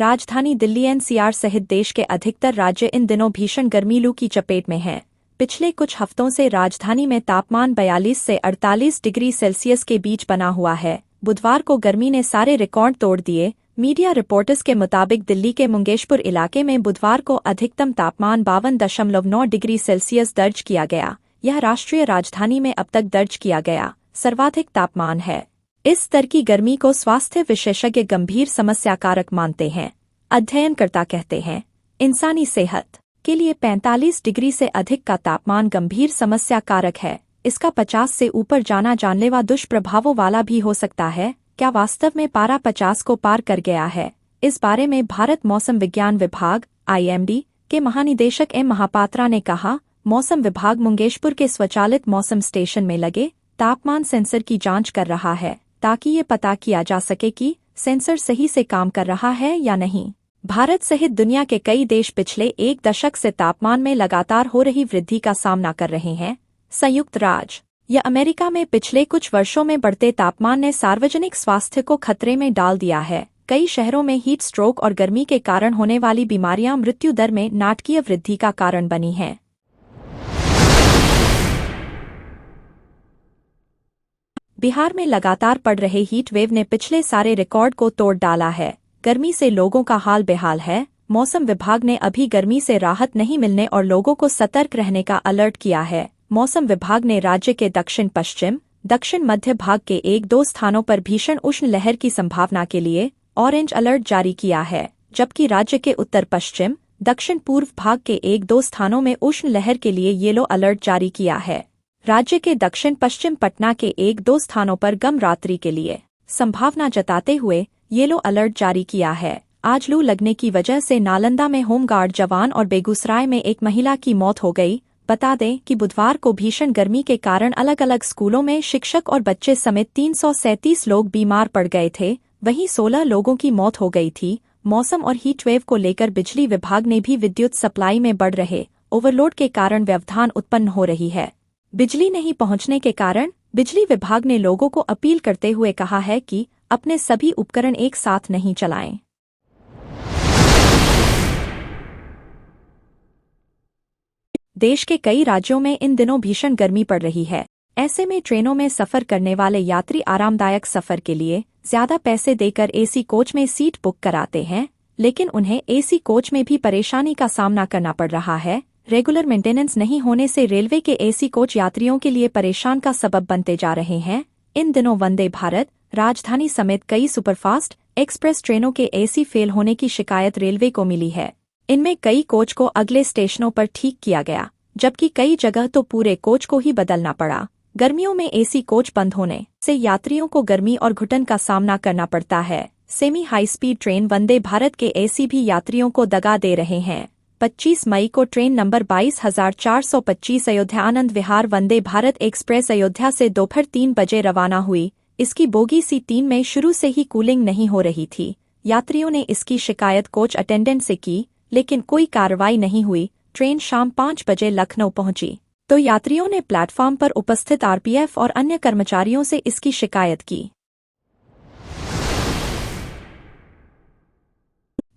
राजधानी दिल्ली एनसीआर सहित देश के अधिकतर राज्य इन दिनों भीषण गर्मी लू की चपेट में हैं। पिछले कुछ हफ्तों से राजधानी में तापमान 42 से 48 डिग्री सेल्सियस के बीच बना हुआ है। बुधवार को गर्मी ने सारे रिकॉर्ड तोड़ दिए। मीडिया रिपोर्ट्स के मुताबिक दिल्ली के मुंगेशपुर इलाके में बुधवार को अधिकतम तापमान 52.9 डिग्री सेल्सियस दर्ज किया गया। यह राष्ट्रीय राजधानी में अब तक दर्ज किया गया सर्वाधिक तापमान है। इस स्तर की गर्मी को स्वास्थ्य विशेषज्ञ गंभीर समस्या कारक मानते हैं। अध्ययनकर्ता कहते हैं, इंसानी सेहत के लिए 45 डिग्री से अधिक का तापमान गंभीर समस्या कारक है। इसका 50 से ऊपर जाना जानलेवा दुष्प्रभावों वाला भी हो सकता है। क्या वास्तव में पारा 50 को पार कर गया है? इस बारे में भारत मौसम विज्ञान विभाग (IMD) के महानिदेशक एम महापात्रा ने कहा, मौसम विभाग मुंगेशपुर के स्वचालित मौसम स्टेशन में लगे तापमान सेंसर की जांच कर रहा है ताकि ये पता किया जा सके कि सेंसर सही से काम कर रहा है या नहीं। भारत सहित दुनिया के कई देश पिछले एक दशक से तापमान में लगातार हो रही वृद्धि का सामना कर रहे हैं। संयुक्त राज्य या अमेरिका में पिछले कुछ वर्षों में बढ़ते तापमान ने सार्वजनिक स्वास्थ्य को खतरे में डाल दिया है। कई शहरों में हीट स्ट्रोक और गर्मी के कारण होने वाली बीमारियां मृत्यु दर में नाटकीय वृद्धि का कारण बनी हैं। बिहार में लगातार पड़ रहे हीट वेव ने पिछले सारे रिकॉर्ड को तोड़ डाला है। गर्मी से लोगों का हाल बेहाल है। मौसम विभाग ने अभी गर्मी से राहत नहीं मिलने और लोगों को सतर्क रहने का अलर्ट किया है। मौसम विभाग ने राज्य के दक्षिण पश्चिम, दक्षिण मध्य भाग के 1-2 स्थानों पर भीषण उष्ण लहर की संभावना के लिए ऑरेंज अलर्ट जारी किया है, जबकि राज्य के उत्तर पश्चिम, दक्षिण पूर्व भाग के 1-2 स्थानों में उष्ण लहर के लिए येलो अलर्ट जारी किया है। राज्य के दक्षिण पश्चिम पटना के 1-2 स्थानों पर गम रात्रि के लिए संभावना जताते हुए येलो अलर्ट जारी किया है। आज लू लगने की वजह से नालंदा में होमगार्ड जवान और बेगूसराय में एक महिला की मौत हो गई। बता दें कि बुधवार को भीषण गर्मी के कारण अलग अलग स्कूलों में शिक्षक और बच्चे समेत 337 लोग बीमार पड़ गए थे। वहीं 16 लोगों की मौत हो गई थी। मौसम और हीटवेव को लेकर बिजली विभाग ने भी विद्युत सप्लाई में बढ़ रहे ओवरलोड के कारण व्यवधान उत्पन्न हो रही है। बिजली नहीं पहुंचने के कारण बिजली विभाग ने लोगों को अपील करते हुए कहा है कि अपने सभी उपकरण एक साथ नहीं चलाएं। देश के कई राज्यों में इन दिनों भीषण गर्मी पड़ रही है। ऐसे में ट्रेनों में सफर करने वाले यात्री आरामदायक सफर के लिए ज्यादा पैसे देकर एसी कोच में सीट बुक कराते हैं, लेकिन उन्हें एसी कोच में भी परेशानी का सामना करना पड़ रहा है। रेगुलर मेंटेनेंस नहीं होने से रेलवे के एसी कोच यात्रियों के लिए परेशान का सबब बनते जा रहे हैं। इन दिनों वंदे भारत, राजधानी समेत कई सुपरफास्ट एक्सप्रेस ट्रेनों के एसी फेल होने की शिकायत रेलवे को मिली है। इनमें कई कोच को अगले स्टेशनों पर ठीक किया गया, जबकि कई जगह तो पूरे कोच को ही बदलना पड़ा। गर्मियों में एसी कोच बंद होने से यात्रियों को गर्मी और घुटन का सामना करना पड़ता है। Semi high speed train Vande Bharat के एसी भी यात्रियों को दगा दे रहे हैं। 25 मई को train number 22,425 Ayodhya Anand Vihar Vande Bharat express Ayodhya से दोपहर 3 बजे रवाना हुई। इसकी बोगी C3 में शुरू से ही कूलिंग नहीं हो रही थी। यात्रियों ने इसकी शिकायत कोच अटेंडेंट से की, लेकिन कोई कार्रवाई नहीं हुई। ट्रेन शाम 5 बजे लखनऊ पहुंची तो यात्रियों ने प्लेटफॉर्म पर उपस्थित RPF और अन्य कर्मचारियों से इसकी शिकायत की।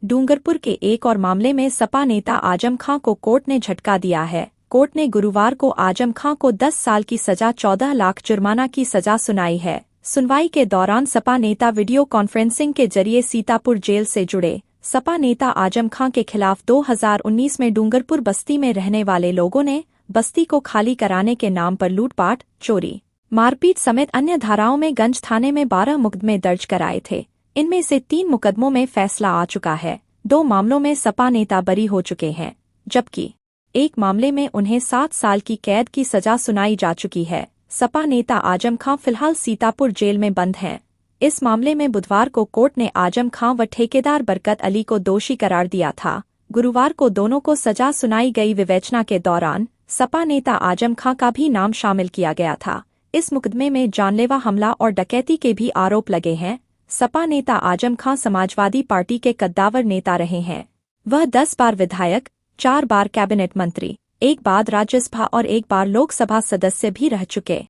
डूंगरपुर के एक और मामले में सपा नेता आजम खां को कोर्ट ने झटका दिया है। कोर्ट ने गुरुवार को आजम खां को 10 साल की सजा 14 लाख जुर्माना की सजा सुनाई है। सुनवाई के दौरान सपा नेता वीडियो कॉन्फ्रेंसिंग के जरिए सीतापुर जेल से जुड़े। सपा नेता आजम खां के खिलाफ 2019 में डूंगरपुर बस्ती में रहने वाले लोगों ने बस्ती को खाली कराने के नाम पर लूटपाट, चोरी, मारपीट समेत अन्य धाराओं में गंज थाने में 12 मुकदमे दर्ज कराए थे। इनमें से 3 मुकदमों में फैसला आ चुका है। 2 मामलों में सपा नेता बरी हो चुके हैं, जबकि एक मामले में उन्हें 7 साल की कैद की सजा सुनाई जा चुकी है। सपा नेता आजम खां फिलहाल सीतापुर जेल में बंद हैं। इस मामले में बुधवार को कोर्ट ने आजम खां व ठेकेदार बरकत अली को दोषी करार दिया था। गुरुवार को दोनों को सजा सुनाई गई। विवेचना के दौरान सपा नेता आजम खां का भी नाम शामिल किया गया था। इस मुकदमे में जानलेवा हमला और डकैती के भी आरोप लगे हैं। सपा नेता आजम खां समाजवादी पार्टी के कद्दावर नेता रहे हैं। वह 10 बार विधायक, 4 बार कैबिनेट मंत्री, 1 बार राज्यसभा और 1 बार लोकसभा सदस्य भी रह चुके।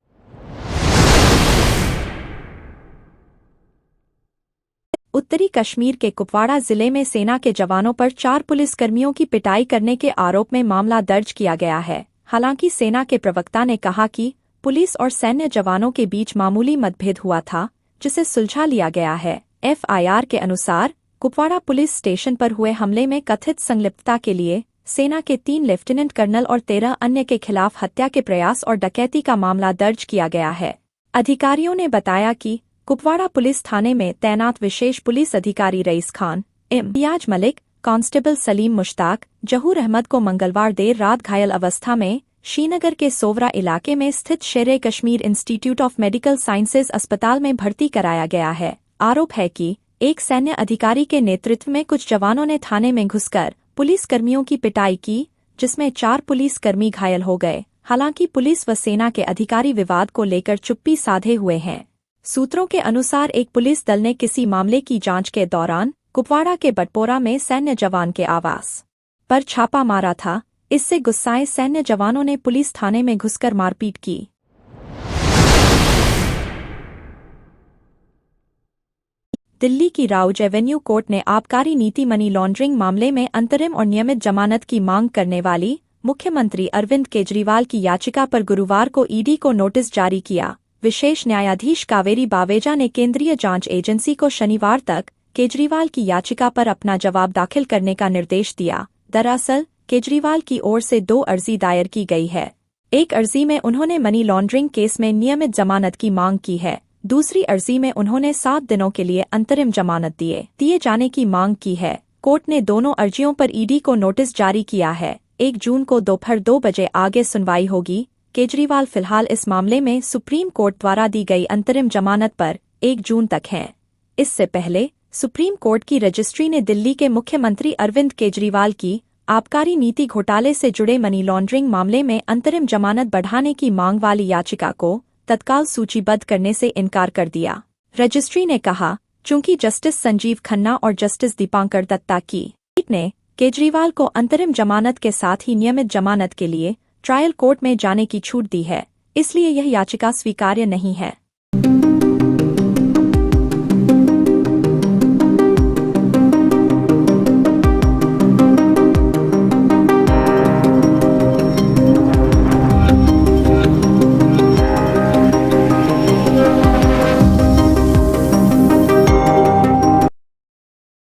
उत्तरी कश्मीर के कुपवाड़ा जिले में सेना के जवानों पर 4 पुलिसकर्मियों की पिटाई करने के आरोप में मामला दर्ज किया गया है। हालांकि सेना के प्रवक्ता ने कहा कि पुलिस और सैन्य जवानों के बीच मामूली मतभेद हुआ था, जिसे सुलझा लिया गया है। एफआईआर के अनुसार कुपवाड़ा पुलिस स्टेशन पर हुए हमले में कथित संलिप्तता के लिए सेना के 3 लेफ्टिनेंट कर्नल और 13 अन्य के खिलाफ हत्या के प्रयास और डकैती का मामला दर्ज किया गया है। अधिकारियों ने बताया कि कुपवाड़ा पुलिस थाने में तैनात विशेष पुलिस अधिकारी रईस खान, इम्तियाज मलिक, कांस्टेबल सलीम मुश्ताक, जहूर अहमद को मंगलवार देर रात घायल अवस्था में श्रीनगर के सोवरा इलाके में स्थित शेरे Kashmir institute of medical sciences अस्पताल में भर्ती कराया गया है। आरोप है कि एक सैन्य अधिकारी के नेतृत्व में कुछ जवानों ने थाने में घुसकर पुलिसकर्मियों की पिटाई की, जिसमें 4 पुलिसकर्मी घायल हो गए। हालांकि पुलिस व सेना के अधिकारी विवाद को लेकर चुप्पी साधे हुए हैं। सूत्रों के अनुसार एक पुलिस दल ने किसी मामले की जांच के दौरान कुपवाड़ा के बटपोरा में सैन्य जवान के आवास पर छापा मारा था। इससे गुस्साए सैन्य जवानों ने पुलिस थाने में घुसकर मारपीट की। दिल्ली की राउज एवेन्यू कोर्ट ने आबकारी नीति मनी लॉन्ड्रिंग मामले में अंतरिम और नियमित जमानत की मांग करने वाली मुख्यमंत्री अरविंद केजरीवाल की याचिका पर गुरुवार को ईडी को नोटिस जारी किया। विशेष न्यायाधीश कावेरी बावेजा ने केंद्रीय जांच एजेंसी को शनिवार तक केजरीवाल की याचिका पर अपना जवाब दाखिल करने का निर्देश दिया। दरअसल केजरीवाल की ओर से 2 अर्जी दायर की गई है। एक अर्जी में उन्होंने मनी लॉन्ड्रिंग केस में नियमित जमानत की मांग की है। दूसरी अर्जी में उन्होंने 7 दिनों के लिए अंतरिम जमानत दिए जाने की मांग की है। कोर्ट ने दोनों अर्जियों पर ईडी को नोटिस जारी किया है। 1 जून को दोपहर 2 बजे आगे सुनवाई होगी। केजरीवाल फिलहाल इस मामले में सुप्रीम कोर्ट द्वारा दी गई अंतरिम जमानत पर 1 जून तक हैं। इससे पहले सुप्रीम कोर्ट की रजिस्ट्री ने दिल्ली के मुख्यमंत्री अरविंद केजरीवाल की आबकारी नीति घोटाले से जुड़े मनी लॉन्ड्रिंग मामले में अंतरिम जमानत बढ़ाने की मांग वाली याचिका को तत्काल सूचीबद्ध करने से इनकार कर दिया। रजिस्ट्री ने कहा, चूंकि जस्टिस संजीव खन्ना और जस्टिस दीपांकर दत्ता की पीठ ने केजरीवाल को अंतरिम जमानत के साथ ही नियमित जमानत के लिए ट्रायल कोर्ट में जाने की छूट दी है, इसलिए यह याचिका स्वीकार्य नहीं है।